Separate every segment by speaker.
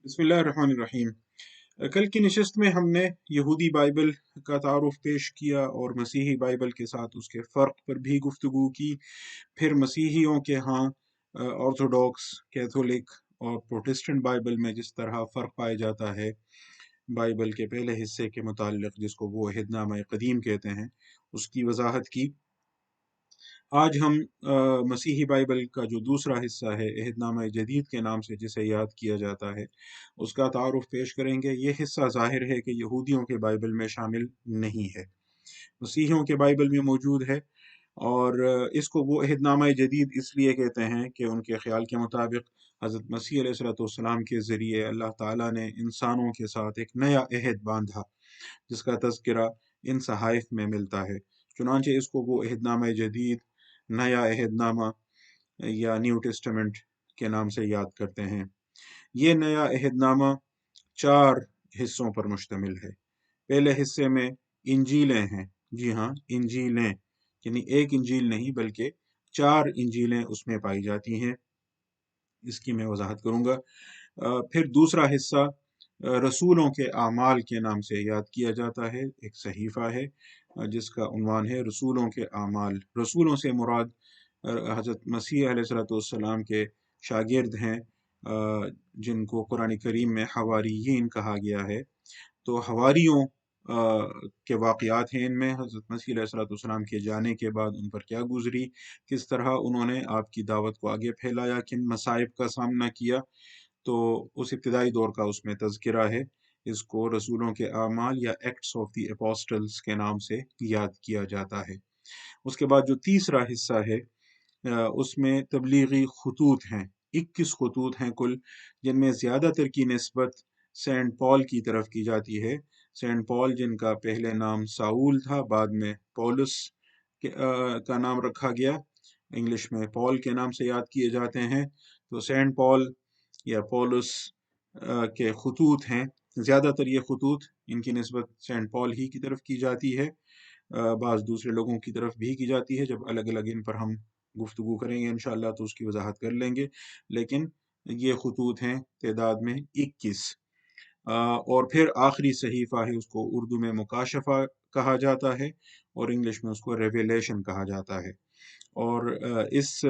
Speaker 1: बिस्मिल्लाहिर्रहमानिर्रहीम। कल की नशिस्त में हमने यहूदी बाइबल का तारुफ पेश किया और मसीही बाइबल के साथ उसके फ़र्क पर भी गुफ्तगू की। फिर मसीहियों के यहाँ ऑर्थोडॉक्स, कैथोलिक और प्रोटेस्टेंट बाइबल में जिस तरह फ़र्क पाया जाता है बाइबल के पहले हिस्से के मुताल्लिक़, जिसको वो अहदनामा क़दीम कहते हैं, उसकी वजाहत की। आज हम मसीही बाइबल का जो दूसरा हिस्सा है अहदनामा जदीद के नाम से जिसे याद किया जाता है, उसका तारुफ पेश करेंगे। ये हिस्सा ज़ाहिर है कि यहूदियों के बाइबल में शामिल नहीं है, मसीहियों के बाइबल में मौजूद है। और इसको वो अहदनामा जदीद इसलिए कहते हैं कि उनके ख्याल के मुताबिक हज़रत मसीह अलैहिस्सलाम के ज़रिए अल्लाह ताला ने इंसानों के साथ एक नया अहद बांधा, जिसका तज़किरा इन सहाइफ में मिलता है। चुनांचे इसको वो अहदनामा जदीद, नया अहदनामा या न्यू टेस्टामेंट के नाम से याद करते हैं। ये नया अहदनामा 4 हिस्सों पर मुश्तमिल है। पहले हिस्से में इंजीलें हैं। जी हाँ, इंजीलें, यानी एक इंजील नहीं बल्कि 4 इंजीलें उसमें पाई जाती हैं। इसकी मैं वजाहत करूँगा। फिर दूसरा हिस्सा रसूलों के आमाल के नाम से याद किया जाता है। एक सहीफ़ा है जिसका उन्वान है रसूलों के आमाल। रसूलों से मुराद हज़रत मसीह अलैहिस्सलाम के शागिर्द हैं, जिनको कुरान करीम में हवारियीन कहा गया है। तो हवारियों के वाक़यात हैं इनमें। हज़रत मसीह अलैहिस्सलाम के जाने के बाद उन पर क्या गुज़री, किस तरह उन्होंने आपकी दावत को आगे फैलाया, किन मसाइब का सामना किया, तो उस इब्तिदाई दौर का उसमें तज़किरा है। इसको रसूलों के आमाल या एक्ट्स ऑफ द एपोस्टल्स के नाम से याद किया जाता है। उसके बाद जो तीसरा हिस्सा है, उसमें तबलीगी खतूत हैं। 21 खतूत हैं कुल, जिनमें ज़्यादातर की निस्बत सेंट पॉल की तरफ की जाती है। सेंट पॉल, जिनका पहले नाम साउल था, बाद में पौलुस का नाम रखा गया, इंग्लिश में पॉल के नाम से याद किए जाते हैं। तो सेंट पॉल या पौलुस के खतूत हैं। ज़्यादातर ये खतूत, इनकी निस्बत सेंट पॉल ही की तरफ की जाती है। बाज़ दूसरे लोगों की तरफ भी की जाती है। जब अलग अलग इन पर हम गुफ्तगू करेंगे इंशाअल्लाह तो उसकी वजाहत कर लेंगे। लेकिन ये खतूत हैं तादाद में 21। और फिर आखिरी सहीफ़ा है, उसको उर्दू में मुकाशफ़ा कहा जाता है और इंग्लिश में उसको रेवलेशन कहा जाता है। और इस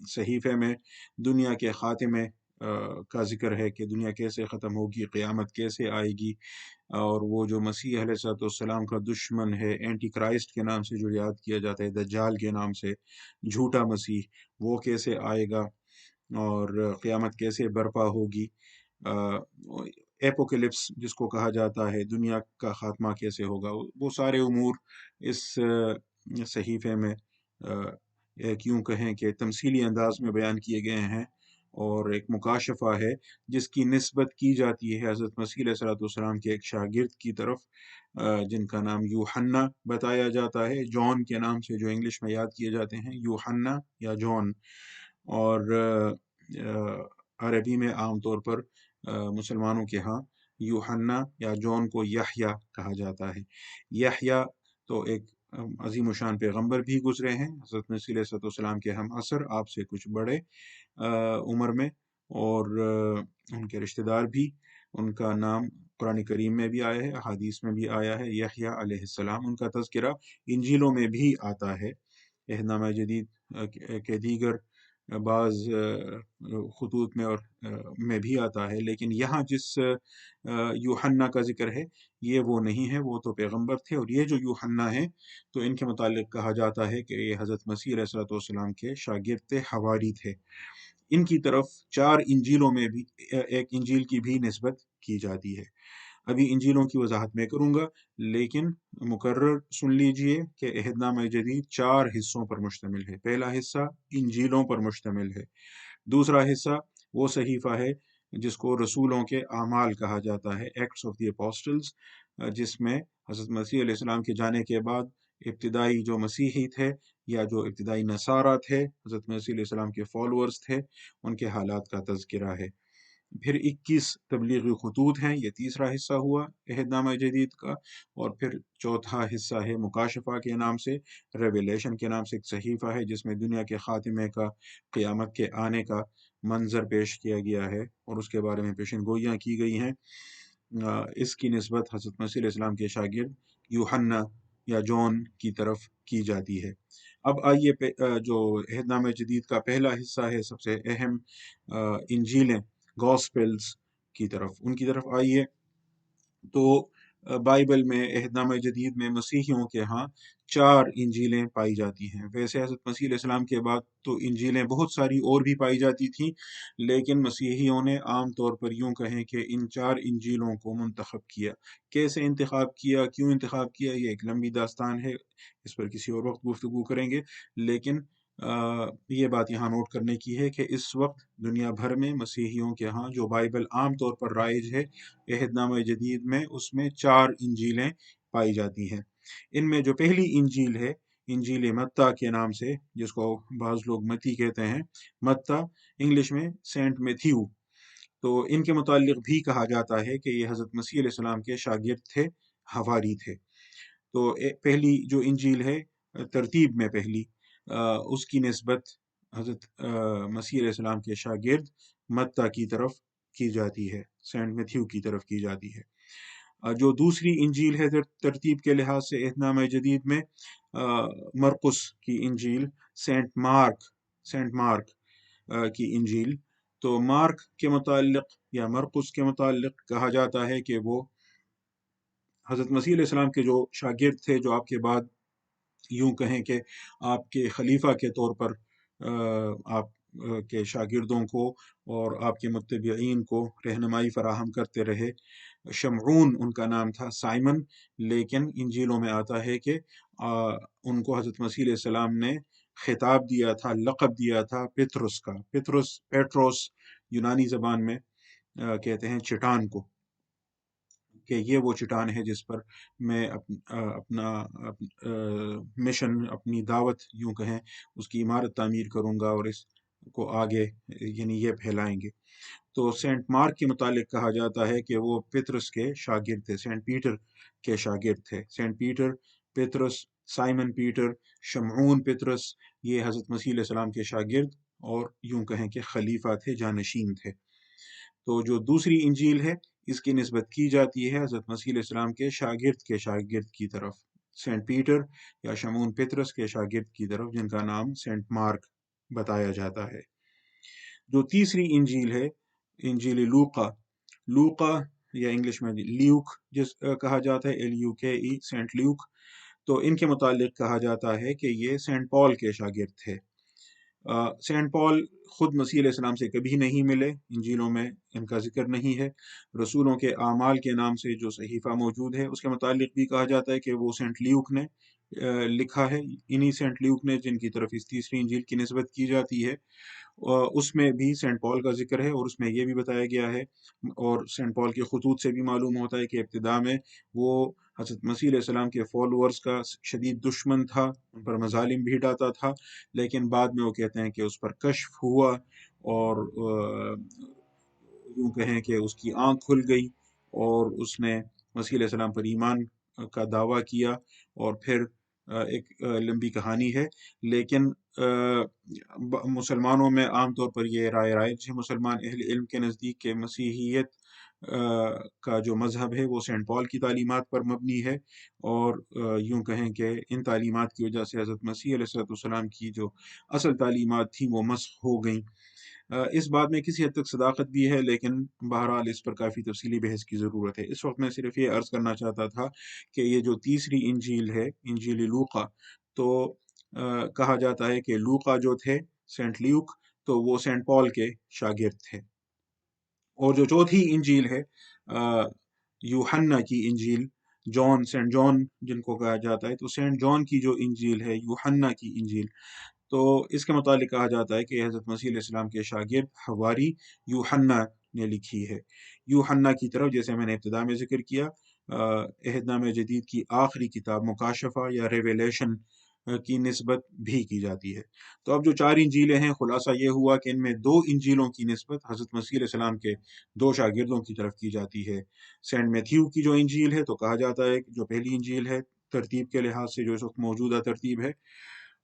Speaker 1: सहीफ़े में दुनिया के ख़ात्मे का ज़िक्र है कि दुनिया कैसे ख़त्म होगी, क़यामत कैसे आएगी, और वो जो मसीह अलैहिस्सलाम का दुश्मन है, एंटी क्राइस्ट के नाम से जो याद किया जाता है, दज्जाल के नाम से, झूठा मसीह, वो कैसे आएगा और क़यामत कैसे बर्पा होगी, एपोकलिप्स जिसको कहा जाता है, दुनिया का ख़ात्मा कैसे होगा, वो सारे उमूर इस सहीफ़े में एक यूँ कहें कि तमसीली अंदाज में बयान किए गए हैं। और एक मुकाशफ़ा है जिसकी निस्बत की जाती है हज़रत मसीह अलैहिस्सलाम के एक शागिर्द की तरफ, जिनका नाम यूहन्ना बताया जाता है, जॉन के नाम से जो इंग्लिश में याद किए जाते हैं, यूहन्ना या जॉन। और अरबी में आम तौर पर मुसलमानों के यहाँ यूहन्ना या जॉन को यहया कहा जाता है। यहया तो एक अज़ीम शान पैगम्बर भी गुज़रे हैं, हज़रत मसीह अलैहिस्सलाम के हम असर, आपसे कुछ बड़े उम्र में, और उनके रिश्तेदार भी। उनका नाम कुरान करीम में भी आया है, अहादीस में भी आया है, यहया अलैहिस्सलाम। उनका तज़किरा इंजीलों में भी आता है। अहदनामा जदीद के दीगर बाज़ खतूत में और में भी आता है, लेकिन यहाँ जिस यूहन्ना का ज़िक्र है, ये वो नहीं है, वो तो पैगम्बर थे। और ये जो यूहन्ना है, तो इनके मुतालिक कहा जाता है कि ये हज़रत मसीह अलैहिस्सलाम के शागिर्द थे, हवारी थे। इनकी तरफ 4 इंजीलों में भी एक इंजील की भी निस्बत की जाती है। अभी इंजीलों की वजाहत मैं करूँगा, लेकिन मुकर्रर सुन लीजिए कि अहदनामा जदीद 4 हिस्सों पर मुश्तमिल है। पहला हिस्सा इंजीलों पर मुश्तमिल है। दूसरा हिस्सा वो सहीफ़ा है जिसको रसूलों के आमाल कहा जाता है, एक्ट्स ऑफ द एपोस्टल्स, जिसमें हज़रत मसीह अलैहिस्सलाम के जाने के बाद इब्तिदाई जो मसीही थे या जो इब्तिदाई नसारा थे, हज़रत मसीह अलैहिस्सलाम के फॉलोअर्स थे, उनके हालात का तज़किरा है। फिर 21 तबलीगी खतूत हैं, ये तीसरा हिस्सा हुआ अहदनामा जदीद का। और फिर चौथा हिस्सा है मुकाशफ़ा के नाम से, रेवलेशन के नाम से एक सहीफ़ा है, जिसमें दुनिया के ख़ात्मे का, क़यामत के आने का منظر پیش کیا گیا ہے اور اس کے بارے میں پیشن گوئیاں کی گئی ہیں، اس کی نسبت حضرت مسیح علیہ السلام کے شاگرد یوحنا یا جون کی طرف کی جاتی ہے۔ اب آئیے جو عہد نامہ جدید کا پہلا حصہ ہے، سب سے اہم انجیلیں، گاسپلز ان کی طرف آئیے۔ تو بائبل میں، عہد نامہ جدید میں مسیحیوں کے ہاں 4 انجیلیں پائی جاتی ہیں۔ ویسے حضرت مسیح علیہ السلام کے بعد تو انجیلیں بہت ساری اور بھی پائی جاتی تھیں، لیکن مسیحیوں نے عام طور پر یوں کہیں کہ ان 4 انجیلوں کو منتخب کیا۔ کیسے انتخاب کیا، کیوں انتخاب کیا، یہ ایک لمبی داستان ہے، اس پر کسی اور وقت گفتگو کریں گے، لیکن یہ بات یہاں نوٹ کرنے کی ہے کہ اس وقت دنیا بھر میں مسیحیوں کے ہاں جو بائبل عام طور پر رائج ہے عہد نامہ جدید میں، اس میں 4 انجیلیں پائی جاتی ہیں۔ ان میں جو پہلی انجیل ہے، انجیل متی کے نام سے، جس کو بعض لوگ متی کہتے ہیں، متی انگلش میں سینٹ میتھیو، تو ان کے متعلق بھی کہا جاتا ہے کہ یہ حضرت مسیح علیہ السلام کے شاگرد تھے، حواری تھے۔ تو پہلی جو انجیل ہے، ترتیب میں پہلی، اس کی نسبت حضرت مسیح علیہ السلام کے شاگرد متی کی طرف کی جاتی ہے، سینٹ میتھیو کی طرف کی جاتی ہے۔ جو دوسری انجیل ہے ترتیب کے لحاظ سے عہد نامہ جدید میں، مرقس کی انجیل، سینٹ مارک کی انجیل، تو مارک کے متعلق یا مرقس کے متعلق کہا جاتا ہے کہ وہ حضرت مسیح علیہ السلام کے جو شاگرد تھے، جو آپ کے بعد یوں کہیں کہ آپ کے خلیفہ کے طور پر آپ کے شاگردوں کو اور آپ کے متبعین کو رہنمائی فراہم کرتے رہے۔ شمعون ان کا نام تھا، سائمن، لیکن انجیلوں میں آتا ہے کہ ان کو حضرت مسیح علیہ السلام نے خطاب دیا تھا، لقب دیا تھا پترس کا، پیٹروس یونانی زبان میں کہتے ہیں چٹان کو، کہ یہ وہ چٹان ہے جس پر میں اپنا مشن، اپنی دعوت یوں کہیں، اس کی عمارت تعمیر کروں گا اور اس کو آگے یعنی یہ پھیلائیں گے۔ تو سینٹ مارک کے متعلق کہا جاتا ہے کہ وہ پترس کے شاگرد تھے، سینٹ پیٹر کے شاگرد تھے۔ سینٹ پیٹر، پترس، سائمن پیٹر، شمعون پترس، یہ حضرت مسیح علیہ السلام کے شاگرد اور یوں کہیں کہ خلیفہ تھے، جانشین تھے۔ تو جو دوسری انجیل ہے، اس کی نسبت کی جاتی ہے حضرت مسیح علیہ السلام کے شاگرد کی طرف، سینٹ پیٹر یا شمعون پترس کے شاگرد کی طرف، جن کا نام سینٹ مارک بتایا جاتا ہے۔ جو تیسری انجیل ہے، انجیل لوقا یا انگلش میں لیوک جس کہا جاتا ہے، LUKE، سینٹ لیوک، تو ان کے متعلق کہا جاتا ہے کہ یہ سینٹ پال کے شاگرد تھے۔ سینٹ پال خود مسیح علیہ السلام سے کبھی نہیں ملے، انجیلوں میں ان کا ذکر نہیں ہے۔ رسولوں کے اعمال کے نام سے جو صحیفہ موجود ہے، اس کے متعلق بھی کہا جاتا ہے کہ وہ سینٹ لیوک نے لکھا ہے۔ انہی سینٹ لیوک نے جن کی طرف اس تیسری انجیل کی نسبت کی جاتی ہے، اس میں بھی سینٹ پال کا ذکر ہے، اور اس میں یہ بھی بتایا گیا ہے، اور سینٹ پال کے خطوط سے بھی معلوم ہوتا ہے کہ ابتدا میں وہ حضرت مسیح علیہ السلام کے فالورز کا شدید دشمن تھا، ان پر مظالم بھی ڈالتا تھا، لیکن بعد میں وہ کہتے ہیں کہ اس پر کشف ہوا اور یوں کہیں کہ اس کی آنکھ کھل گئی اور اس نے مسیح علیہ السلام پر ایمان کا دعویٰ کیا، اور پھر ایک لمبی کہانی ہے، لیکن مسلمانوں میں عام طور پر یہ رائے رائج ہے، مسلمان اہل علم کے نزدیک، کہ مسیحیت کا جو مذہب ہے وہ سینٹ پال کی تعلیمات پر مبنی ہے، اور یوں کہیں کہ ان تعلیمات کی وجہ سے حضرت مسیح علیہ السلام کی جو اصل تعلیمات تھیں وہ مسخ ہو گئیں۔ اس بات میں کسی حد تک صداقت بھی ہے، لیکن بہرحال اس پر کافی تفصیلی بحث کی ضرورت ہے۔ اس وقت میں صرف یہ عرض کرنا چاہتا تھا کہ یہ جو تیسری انجیل ہے، انجیل لوقا، تو کہا جاتا ہے کہ لوقا جو تھے، سینٹ لیوک، تو وہ سینٹ پال کے شاگرد تھے۔ اور جو چوتھی انجیل ہے، یوحنا کی انجیل، سینٹ جان جن کو کہا جاتا ہے، تو سینٹ جان کی جو انجیل ہے، یوحنا کی انجیل، تو اس کے متعلق کہا جاتا ہے کہ حضرت مسیح علیہ السلام کے شاگرد حواری یوحنا نے لکھی ہے۔ یوحنا کی طرف، جیسے میں نے ابتدا میں ذکر کیا، عہد نامہ جدید کی آخری کتاب مکاشفہ یا ریویلیشن کی نسبت بھی کی جاتی ہے۔ تو اب جو 4 انجیلیں ہیں، خلاصہ یہ ہوا کہ ان میں 2 انجیلوں کی نسبت حضرت مسیح علیہ السلام کے 2 شاگردوں کی طرف کی جاتی ہے۔ سینٹ میتھیو کی جو انجیل ہے، تو کہا جاتا ہے کہ جو پہلی انجیل ہے ترتیب کے لحاظ سے، جو اس وقت موجودہ ترتیب ہے،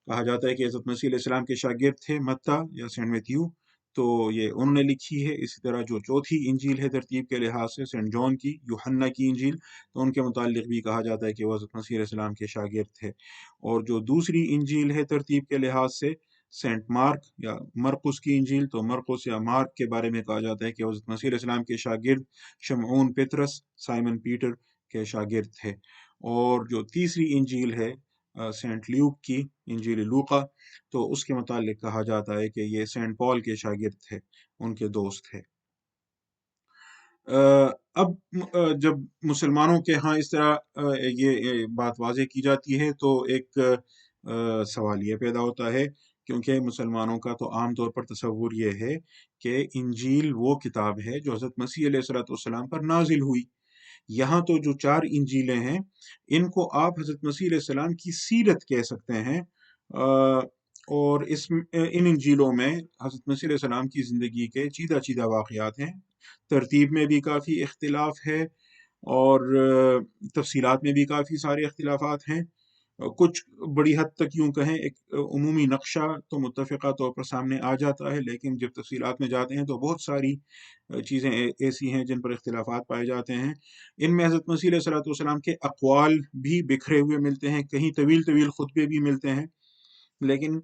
Speaker 1: کہا جاتا ہے کہ حضرت مسیح علیہ السلام کے شاگرد تھے متی یا سینٹ میتھیو۔ تو ये उन्होंने लिखी है। इसी तरह जो चौथी इंजील है तरतीब के लिहाज से सेंट जॉन की, यूहन्ना की इंजील, तो उनके मुतालिक भी कहा जाता है कि वो हज़रत मसीह अलैहिस्सलाम के शागिर्द थे। और जो दूसरी इंजील है तरतीब के लिहाज से सेंट मार्क या मरकुस की इंजील, तो मरकुस या मार्क के बारे में कहा जाता है कि हज़रत मसीह अलैहिस्सलाम के शागिर्द शमऊन पतरस, साइमन पीटर के शागिर्द थे। और जो तीसरी इंजील है सेंट ल्यूक की, इंजील लूका, तो उसके मुतालिक कहा जाता है कि ये सेंट पॉल के शागिर्द थे, उनके दोस्त थे। अब जब मुसलमानों के यहाँ इस तरह ये बात वाज़ेह की जाती है तो एक सवाल ये पैदा होता है, क्योंकि मुसलमानों का तो आम तौर पर तसव्वुर ये है कि इंजील वो किताब है जो हज़रत मसीह अलैहिस्सलाम पर नाजिल हुई। यहाँ तो जो 4 इंजीलें हैं, इनको आप हज़रत मसीह अलैहिस्सलाम की सीरत कह सकते हैं। और इन इंजीलों में हज़रत मसीह अलैहिस्सलाम की ज़िंदगी के चीदा-चीदा वाक़यात हैं। तरतीब में भी काफ़ी इख्तिलाफ है और तफ़सीलात में भी काफ़ी सारे इख्तिलाफ़ात हैं। कुछ बड़ी हद तक यूँ कहें एक उमूमी नक्शा तो मुत्तफ़िक़ा तौर पर सामने आ जाता है, लेकिन जब तफ़सीलात में जाते हैं तो बहुत सारी चीज़ें ऐसी हैं जिन पर इख्तिलाफ़ात पाए जाते हैं। इनमें हज़रत मसीह अलैहिस्सलाम के अक़वाल भी बिखरे हुए मिलते हैं, कहीं तवील-तवील खुतबे भी मिलते हैं, लेकिन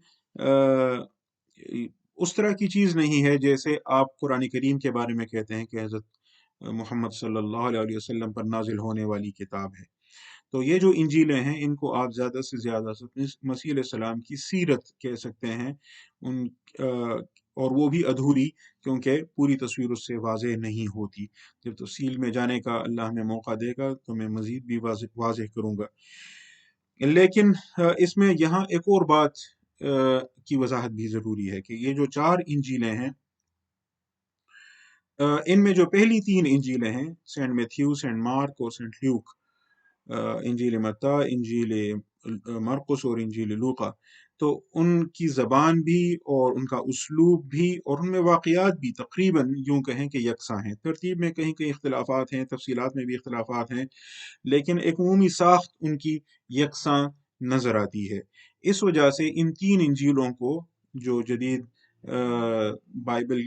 Speaker 1: उस तरह की चीज़ नहीं है जैसे आप कुरान करीम के बारे में कहते हैं कि हज़रत मोहम्मद सल्लल्लाहु अलैहि वसल्लम पर नाज़िल होने वाली किताब है। तो ये जो इंजीलें हैं, इनको आप ज़्यादा से ज़्यादा मसीह अलैहिस्सलाम की सीरत कह सकते हैं। उन और वो भी अधूरी, क्योंकि पूरी तस्वीर उससे वाज़ेह नहीं होती। जब तफ़सील में जाने का अल्लाह हमें मौका देगा तो मैं मज़ीद भी वाज़ेह करूँगा। लेकिन इसमें यहाँ एक और बात की वज़ाहत भी ज़रूरी है कि ये जो 4 इंजीलें हैं, इनमें जो पहली 3 इंजीलें हैं, सेंट मैथ्यू, सेंट मार्क और सेंट ल्यूक, इंजील मत्ता, इंजील मरकुस और इंजील लूका, तो उनकी ज़बान भी और उनका उसलूब भी और उनमें वाक़यात भी तक़रीबन यूँ कहें कि यकसां हैं। तरतीब में कहीं-कहीं इख्तिलाफ़ात हैं, तफ़सीलात में भी इख्तिलाफ़ात हैं, लेकिन एक उमूमी साख़्त उनकी यकसां नज़र आती है। इस वजह से इन 3 इंजीलों को जो जदीद बाइबल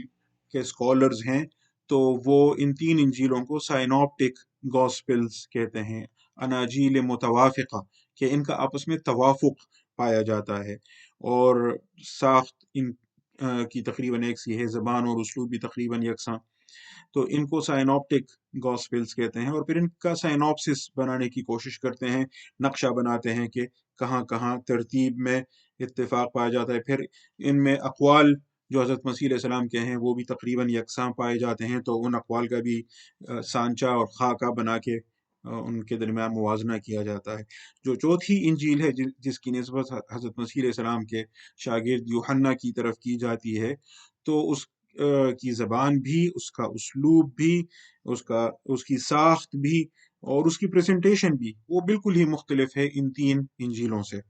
Speaker 1: के स्कॉलर्स हैं, तो वो इन 3 इंजीलों को साइनॉप्टिक गॉस्पेल्स कहते हैं, अनाजील मुतवाफ़िक़ा, कि इनका आपस में तवाफ़ुक़ पाया जाता है और साख़्त की तक़रीबन एक सी है, ज़बान और उसलूब भी तक़रीबन यकसां। तो इनको साइनॉप्टिक गॉस्पेल्स कहते हैं और फिर इनका साइनॉप्सिस बनाने की कोशिश करते हैं, नक्शा बनाते हैं कि कहाँ-कहाँ तरतीब में इत्तेफ़ाक पाया जाता है। फिर इनमें अक़वाल जो हज़रत मसीह अलैहिस्सलाम के हैं, वो भी तक़रीबन यकसां पाए जाते हैं, तो उन अक़वाल का भी सांचा और ख़ाका बना के उनके दरमियान मुवाज़ना किया जाता है। जो चौथी इंजील है जिसकी निस्बत हज़रत मसीह अलैहिस्सलाम के शागिर्द यूहन्ना की तरफ की जाती है, तो की ज़बान भी, उसका उसलूब भी, उसकी साख़्त भी और उसकी प्रेज़ेंटेशन भी, वो बिल्कुल ही मुख्तलिफ़ है इन 3 इंजीलों से।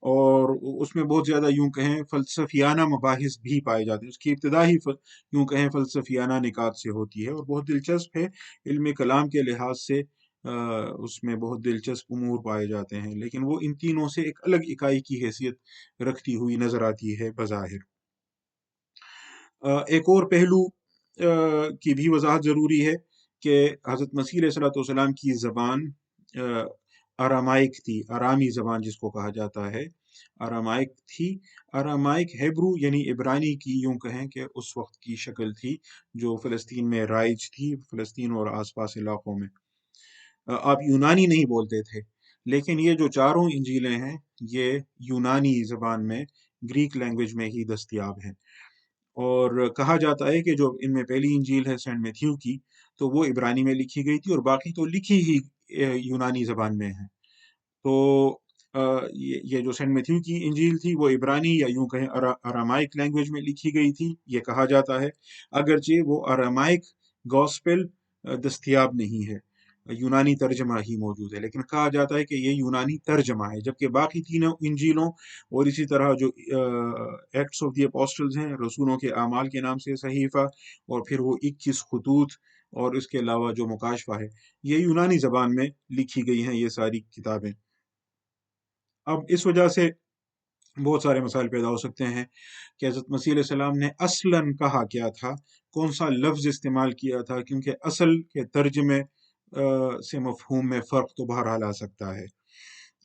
Speaker 1: और उसमें बहुत ज़्यादा यूँ कहें फ़लसफ़ियाना मबाहिस भी पाए जाते हैं। उसकी इब्तिदा ही यूँ कहें फ़लसफ़ियाना निकात से होती है और बहुत दिलचस्प है। इल्म कलाम के लिहाज से उसमें बहुत दिलचस्प उमूर पाए जाते हैं, लेकिन वो इन तीनों से एक अलग इकाई की हैसियत रखती हुई नज़र आती है बज़ाहिर। एक और पहलू की भी वज़ाहत ज़रूरी है कि हज़रत मसीह अलैहिस्सलाम की ज़बान अरामाइक थी, अरामी ज़बान जिसको कहा जाता है, अरामाइक थी। अरामाइक हिब्रू यानी इब्रानी की यूँ कहें कि उस वक़्त की शक्ल थी, जो फ़लस्तीन में राइज थी, फ़लस्तीन और आस-पास इलाक़ों में। आप यूनानी नहीं बोलते थे, लेकिन ये जो चारों इंजीलें हैं, ये यूनानी ज़बान में, ग्रीक लैंग्वेज में ही दस्तयाब हैं। और कहा जाता है कि जो इनमें पहली इंजील है सेंट मैथ्यू की, तो वो इब्रानी में लिखी गई थी और बाकी तो लिखी ही यूनानी ज़बान में है। तो ये जो सेंट मैथ्यू की इंजील थी, वो इब्रानी या यूँ कहें अरामाइक लैंग्वेज में लिखी गई थी, ये कहा जाता है। अगरचे वो अरामाइक गॉस्पेल दस्तयाब नहीं है, यूनानी तर्जमा ही मौजूद है, लेकिन कहा जाता है कि ये यूनानी तर्जमा है, जबकि बाकी तीनों इंजीलों और इसी तरह जो एक्ट्स ऑफ द अपोस्टल्स हैं, रसूलों के आमाल के नाम से सहीफ़ा, और फिर वो 21 खतूत और इसके अलावा जो मुकाशफ़ा है, ये यूनानी ज़बान में लिखी गई हैं ये सारी किताबें। अब इस वजह से बहुत सारे मसाइल पैदा हो सकते हैं कि हज़रत मसीह अलैहिस्सलाम ने असलन कहा क्या था, कौन सा लफ्ज़ इस्तेमाल किया था, क्योंकि असल के तर्जमे से मफ़हूम में फ़र्क तो बहरहाल आ सकता है।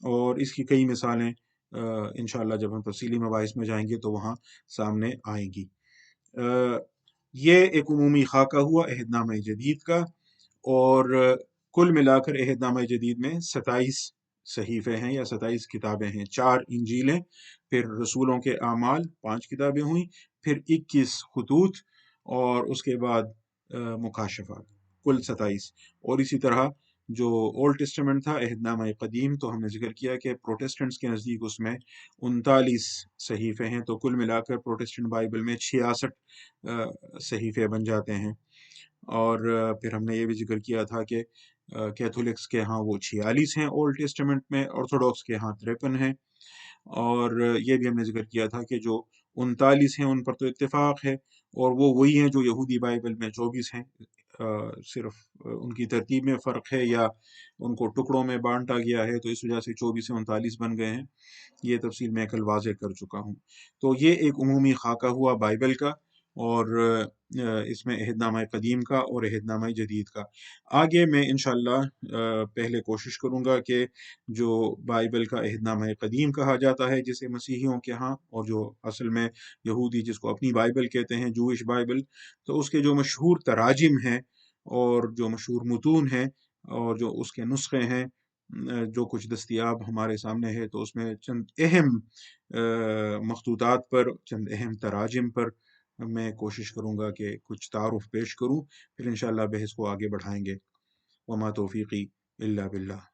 Speaker 1: और इसकी कई मिसालें इंशाअल्लाह जब हम तफ़सीली मबाहिस में जाएंगे तो वहाँ सामने आएंगी। अ, ये एक उमूमी खाका हुआ अहदनामा जदीद का, और कुल मिलाकर अहदनामा जदीद में 27 सहीफ़े हैं या 27 किताबें हैं। 4 इंजीलें, फिर रसूलों के आमाल 5 किताबें हुई, फिर 21 खतूत, और उसके बाद मुकाशफ़ात, कुल 27। और इसी तरह जो ओल्ड टेस्टामेंट था अहदनामा कदीम, तो हमने ज़िक्र किया कि प्रोटेस्टेंट्स के नज़दीक उसमें 39 सहीफ़े हैं, तो कुल मिलाकर प्रोटेस्टेंट बाइबल में 66 सहीफ़े बन जाते हैं। और फिर हमने ये भी ज़िक्र किया था कि कैथोलिक्स के यहाँ वो 46 हैं ओल्ड टेस्टामेंट में, ऑर्थोडॉक्स के यहाँ 53 हैं। और ये भी हमने ज़िक्र किया था कि जो 39 हैं उन पर तो इत्तेफ़ाक है, और वो वही हैं जो यहूदी बाइबल में 24 हैं। सिर्फ़ उनकी तरतीब में फ़र्क है, या उनको टुकड़ों में बाँटा गया है, तो इस वजह से 24 से 39 बन गए हैं। ये तफ़सील मैं कल वाज़ेह कर चुका हूँ। तो ये एक उमूमी ख़ाका हुआ बाइबल का, और इसमें अहदनामा कदीम का और अहदनामा जदीद का। आगे मैं इंशाअल्लाह पहले कोशिश करूँगा कि जो बाइबल का अहदनामा कदीम कहा जाता है जिसे मसीहियों के यहाँ, और जो असल में यहूदी जिसको अपनी बाइबल कहते हैं, जूइश बाइबल, तो उसके जो मशहूर तराजिम हैं और जो मशहूर मुतून हैं और जो उसके नुस्खे हैं, जो कुछ दस्तयाब हमारे सामने है, तो उसमें चंद अहम मखतूतात पर, चंद अहम तराजिम पर मैं कोशिश करूँगा कि कुछ तारुफ पेश करूँ, फिर इंशाअल्लाह बहस को आगे बढ़ाएँगे। वमा तौफ़ीक़ी इल्ला बिल्लाह।